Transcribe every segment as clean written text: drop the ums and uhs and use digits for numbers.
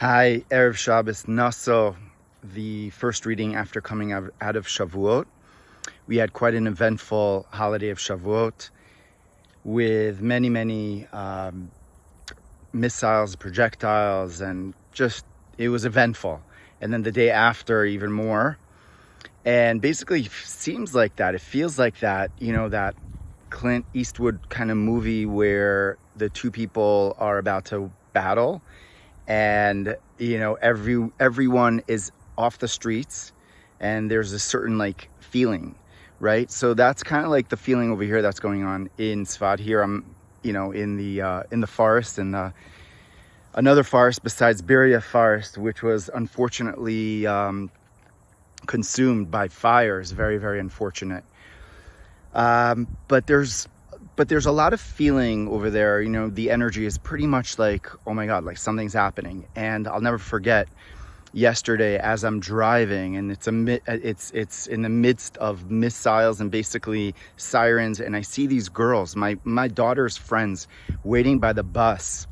Hi, Erev Shabbos Nasso, the first reading after coming out of Shavuot. We had quite an eventful holiday of Shavuot with many missiles, projectiles, and just, it was eventful. And then the day after, even more. And basically, it seems like that. It feels like that, that Clint Eastwood kind of movie where the two people are about to battle. And everyone is off the streets, and there's a certain feeling, right? So that's kind of like the feeling over here that's going on in Tzfat. Here I'm in the forest, and another forest besides Beria forest, which was unfortunately consumed by fires. Very unfortunate. But there's a lot of feeling over there. The energy is pretty much like, oh my God, like something's happening. And I'll never forget yesterday as I'm driving, and it's in the midst of missiles and basically sirens, and I see these girls, my daughter's friends, waiting by the bus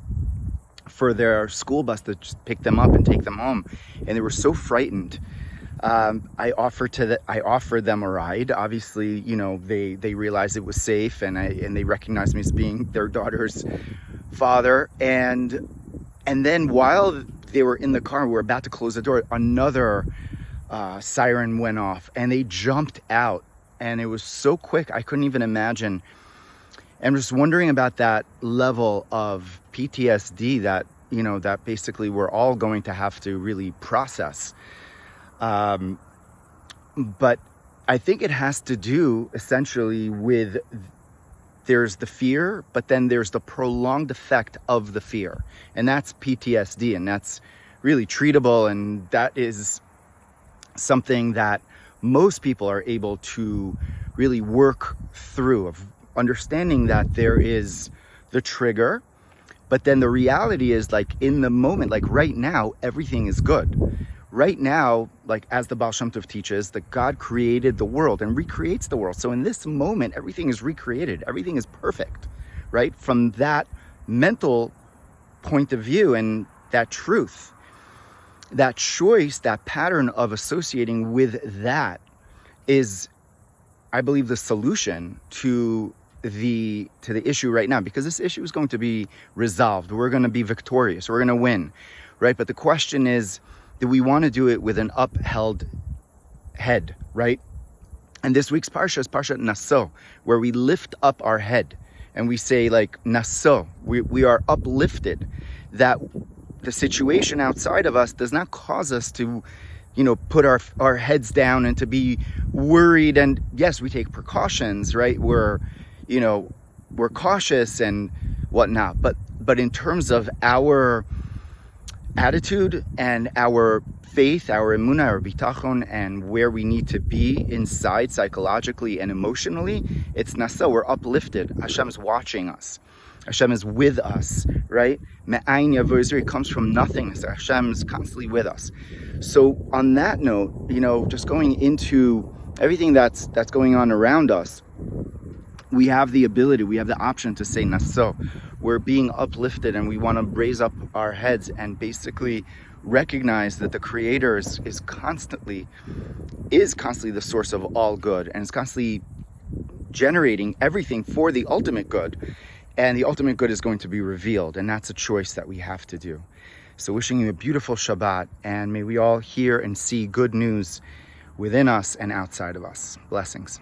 for their school bus to just pick them up and take them home, and they were so frightened. I offered them a ride. Obviously, they realized it was safe, and they recognized me as being their daughter's father. And then while they were in the car, we were about to close the door, another siren went off, and they jumped out, and it was so quick I couldn't even imagine. And I'm just wondering about that level of PTSD that that basically we're all going to have to really process. But I think it has to do essentially with, there's the fear, but then there's the prolonged effect of the fear, and that's PTSD, and that's really treatable, and that is something that most people are able to really work through, of understanding that there is the trigger, but then the reality is, in the moment, right now, everything is good. Right now, as the Baal Shem Tov teaches, that God created the world and recreates the world. So in this moment, everything is recreated. Everything is perfect, right? From that mental point of view and that truth, that choice, that pattern of associating with that is, I believe, the solution to the issue right now, because this issue is going to be resolved. We're going to be victorious. We're going to win, right? But the question is, do we want to do it with an upheld head, right? And this week's Parsha is Parsha Nasso, where we lift up our head and we say Nasso, we are uplifted, that the situation outside of us does not cause us to, put our heads down and to be worried. And yes, we take precautions, right? We're cautious and whatnot, but in terms of our attitude and our faith, our Emunah, our bitachon, and where we need to be inside psychologically and emotionally, it's Nasso, we're uplifted. Hashem's watching us. Hashem is with us, right? Me'ayin yavo Israel, it comes from nothingness. Hashem's constantly with us. So on that note, just going into everything that's going on around us, we have the ability, we have the option to say Nasso. We're being uplifted, and we want to raise up our heads and basically recognize that the Creator is constantly the source of all good, and is constantly generating everything for the ultimate good. And the ultimate good is going to be revealed, and that's a choice that we have to do. So wishing you a beautiful Shabbat, and may we all hear and see good news within us and outside of us. Blessings.